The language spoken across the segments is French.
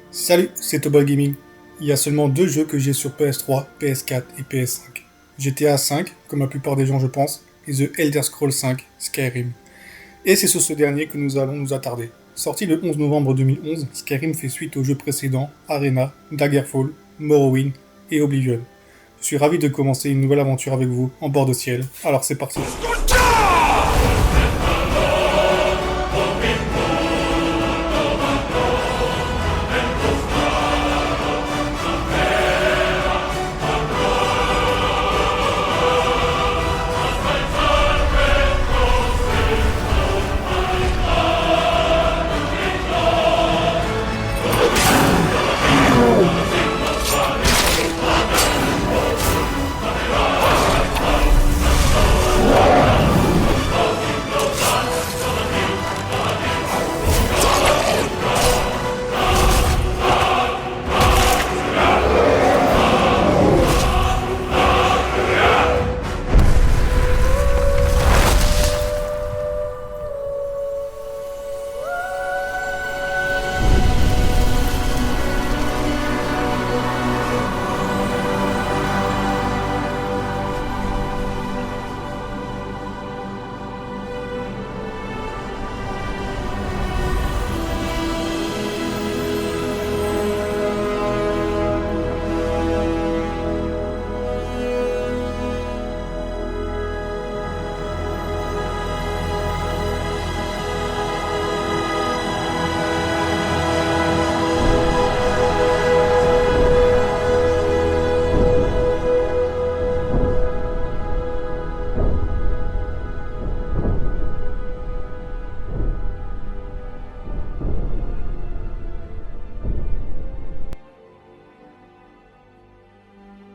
Salut, c'est Tobal Gaming. Il y a seulement deux jeux que j'ai sur PS3, PS4 et PS5. GTA V, comme la plupart des gens je pense, et The Elder Scrolls V, Skyrim. Et c'est sur ce dernier que nous allons nous attarder. Sorti le 11 novembre 2011, Skyrim fait suite aux jeux précédents Arena, Daggerfall, Morrowind et Oblivion. Je suis ravi de commencer une nouvelle aventure avec vous en bord de ciel, alors c'est parti.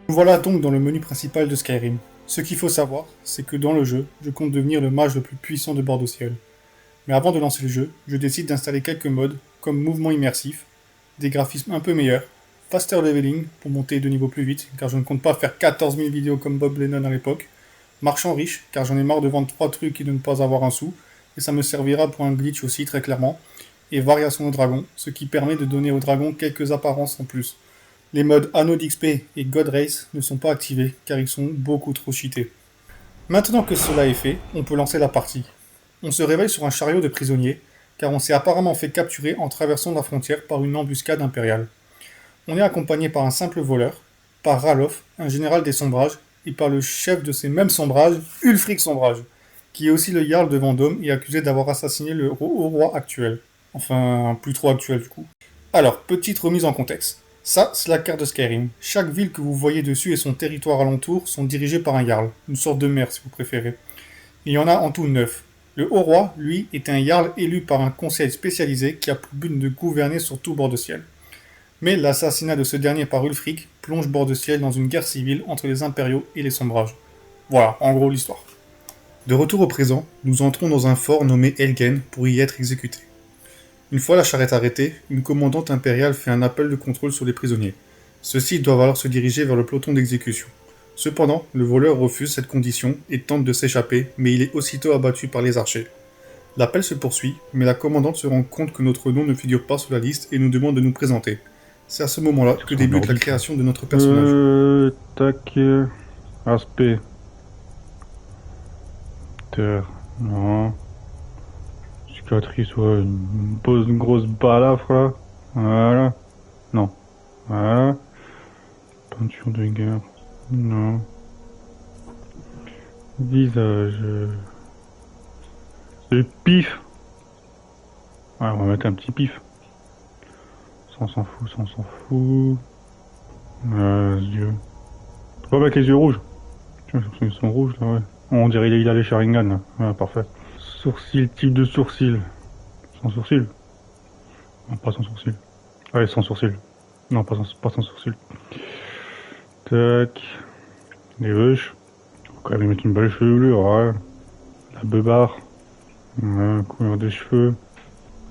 Voilà donc dans le menu principal de Skyrim. Ce qu'il faut savoir, c'est que dans le jeu, je compte devenir le mage le plus puissant de bord de ciel. Mais avant de lancer le jeu, je décide d'installer quelques modes, comme mouvement immersif, des graphismes un peu meilleurs, faster leveling pour monter de niveau plus vite, car je ne compte pas faire 14 000 vidéos comme Bob Lennon à l'époque, marchand riche, car j'en ai marre de vendre 3 trucs et de ne pas avoir un sou, et ça me servira pour un glitch aussi très clairement, et variation au dragon, ce qui permet de donner au dragon quelques apparences en plus. Les modes Anneau d'XP et God Race ne sont pas activés car ils sont beaucoup trop cheatés. Maintenant que cela est fait, on peut lancer la partie. On se réveille sur un chariot de prisonniers car on s'est apparemment fait capturer en traversant la frontière par une embuscade impériale. On est accompagné par un simple voleur, par Ralof, un général des sombrages, et par le chef de ces mêmes sombrages, Ulfric Sombrage, qui est aussi le Jarl de Vendôme et accusé d'avoir assassiné le haut roi actuel. Enfin, plus trop actuel du coup. Alors, petite remise en contexte. Ça, c'est la carte de Skyrim. Chaque ville que vous voyez dessus et son territoire alentour sont dirigés par un Jarl, une sorte de maire si vous préférez. Il y en a en tout 9. Le Haut Roi, lui, est un Jarl élu par un conseil spécialisé qui a pour but de gouverner sur tout bord de ciel. Mais l'assassinat de ce dernier par Ulfric plonge bord de ciel dans une guerre civile entre les impériaux et les sombrages. Voilà, en gros l'histoire. De retour au présent, nous entrons dans un fort nommé Helgen pour y être exécutés. Une fois la charrette arrêtée, une commandante impériale fait un appel de contrôle sur les prisonniers. Ceux-ci doivent alors se diriger vers le peloton d'exécution. Cependant, le voleur refuse cette condition et tente de s'échapper, mais il est aussitôt abattu par les archers. L'appel se poursuit, mais la commandante se rend compte que notre nom ne figure pas sur la liste et nous demande de nous présenter. C'est à ce moment-là que débute la création de notre personnage. Tac. Aspect. Terre. Non. Cicatrice, ouais. Une grosse balafre là. Voilà. Non. Voilà. Peinture de guerre. Non. Visage. Le pif. Ouais, on va mettre un petit pif. Ça on s'en fout, ça on s'en fout. Les yeux. Faut pas mettre les yeux rouges. Tiens, ils sont rouges là, ouais. On dirait il a les Sharingan là. Ouais, parfait. Sourcil, type de sourcil. Sans sourcil. Non, pas sans sourcil. Allez, sans sourcil. Non, pas sans sourcil. Tac. Les vaches. Faut quand même mettre une belle chevelure, ouais. La beubare. Ouais, couleur des cheveux.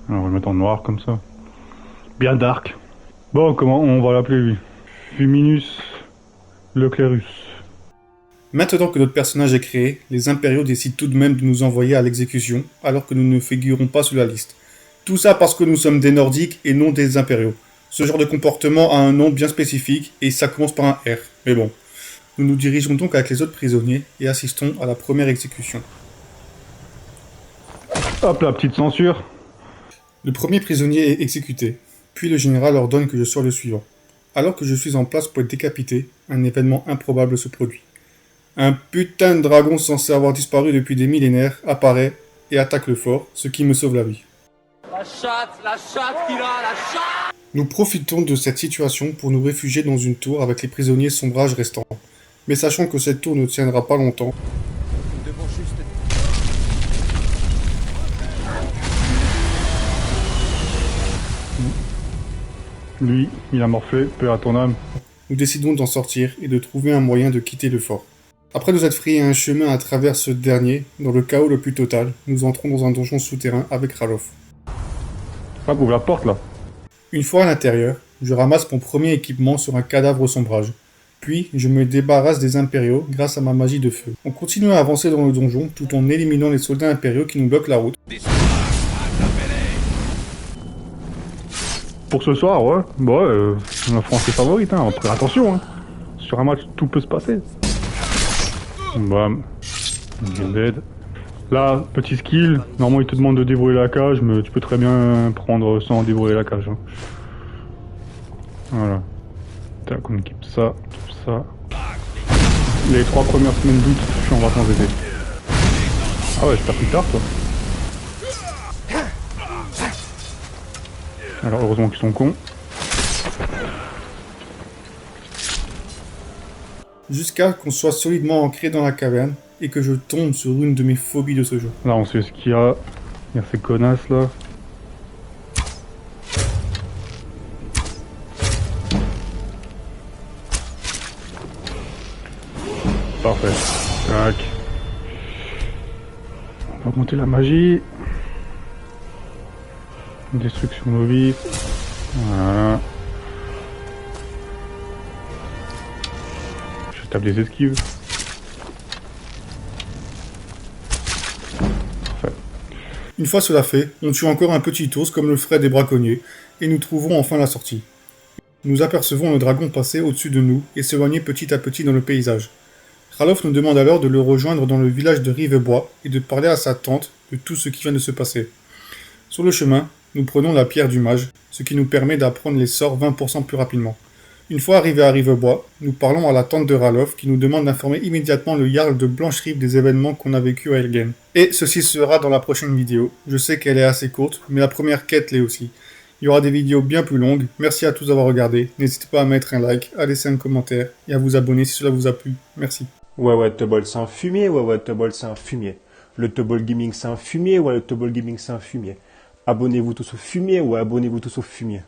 Alors, on va le mettre en noir comme ça. Bien dark. Bon, comment on va l'appeler lui? Fuminus Leclerus. Maintenant que notre personnage est créé, les impériaux décident tout de même de nous envoyer à l'exécution, alors que nous ne figurons pas sur la liste. Tout ça parce que nous sommes des Nordiques et non des impériaux. Ce genre de comportement a un nom bien spécifique et ça commence par un R. Mais bon, nous nous dirigeons donc avec les autres prisonniers et assistons à la première exécution. Hop, la petite censure. Le premier prisonnier est exécuté, puis le général ordonne que je sois le suivant. Alors que je suis en place pour être décapité, un événement improbable se produit. Un putain de dragon censé avoir disparu depuis des millénaires apparaît et attaque le fort, ce qui me sauve la vie. La chatte qu'il a, la chatte! Nous profitons de cette situation pour nous réfugier dans une tour avec les prisonniers sombrages restants. Mais sachant que cette tour ne tiendra pas longtemps, Nous devons juste... Lui, il a morflé, paix à ton âme. nous décidons d'en sortir et de trouver un moyen de quitter le fort. Après nous être frayé un chemin à travers ce dernier, dans le chaos le plus total, nous entrons dans un donjon souterrain avec Ralof. Ah, ouvre la porte là. Une fois à l'intérieur, je ramasse mon premier équipement sur un cadavre au sombrage. Puis, je me débarrasse des impériaux grâce à ma magie de feu. On continue à avancer dans le donjon tout en éliminant les soldats impériaux qui nous bloquent la route. Pour ce soir, ouais. Bah, la France est favorite, hein. Après, attention, hein. Sur un match, tout peut se passer. Bam. Bien dead. Là, petit skill. Normalement, il te demande de débrouiller la cage, mais tu peux très bien prendre sans débrouiller la cage. Hein. Voilà. Tac, on équipe ça, ça. Les 3 premières semaines d'août, je suis en vacances d'été. Ah ouais, je pars plus tard, toi. Alors, heureusement qu'ils sont cons. Jusqu'à qu'on soit solidement ancré dans la caverne et que je tombe sur une de mes phobies de ce jeu. Là, on sait ce qu'il y a. Il y a ces connasses là. Parfait. Tac. On va monter la magie. Destruction novice. Voilà. Je tape des esquives. Parfait. Une fois cela fait, on tue encore un petit ours comme le feraient des braconniers, et nous trouvons enfin la sortie. Nous apercevons le dragon passer au-dessus de nous et s'éloigner petit à petit dans le paysage. Ralof nous demande alors de le rejoindre dans le village de Rivebois et de parler à sa tante de tout ce qui vient de se passer. Sur le chemin, nous prenons la pierre du mage, ce qui nous permet d'apprendre les sorts 20% plus rapidement. Une fois arrivés à Rivebois, nous parlons à la tante de Ralof qui nous demande d'informer immédiatement le Jarl de Blancherive des événements qu'on a vécu à Elgen. Et ceci sera dans la prochaine vidéo. Je sais qu'elle est assez courte, mais la première quête l'est aussi. Il y aura des vidéos bien plus longues. Merci à tous d'avoir regardé. N'hésitez pas à mettre un like, à laisser un commentaire et à vous abonner si cela vous a plu. Merci. Ouais, Tobol, c'est un fumier. Ouais, Tobol, c'est un fumier. Le Tobol Gaming, c'est un fumier. Ouais, le Tobol Gaming, c'est un fumier. Abonnez-vous tous au fumier. Ouais, abonnez-vous tous au fumier.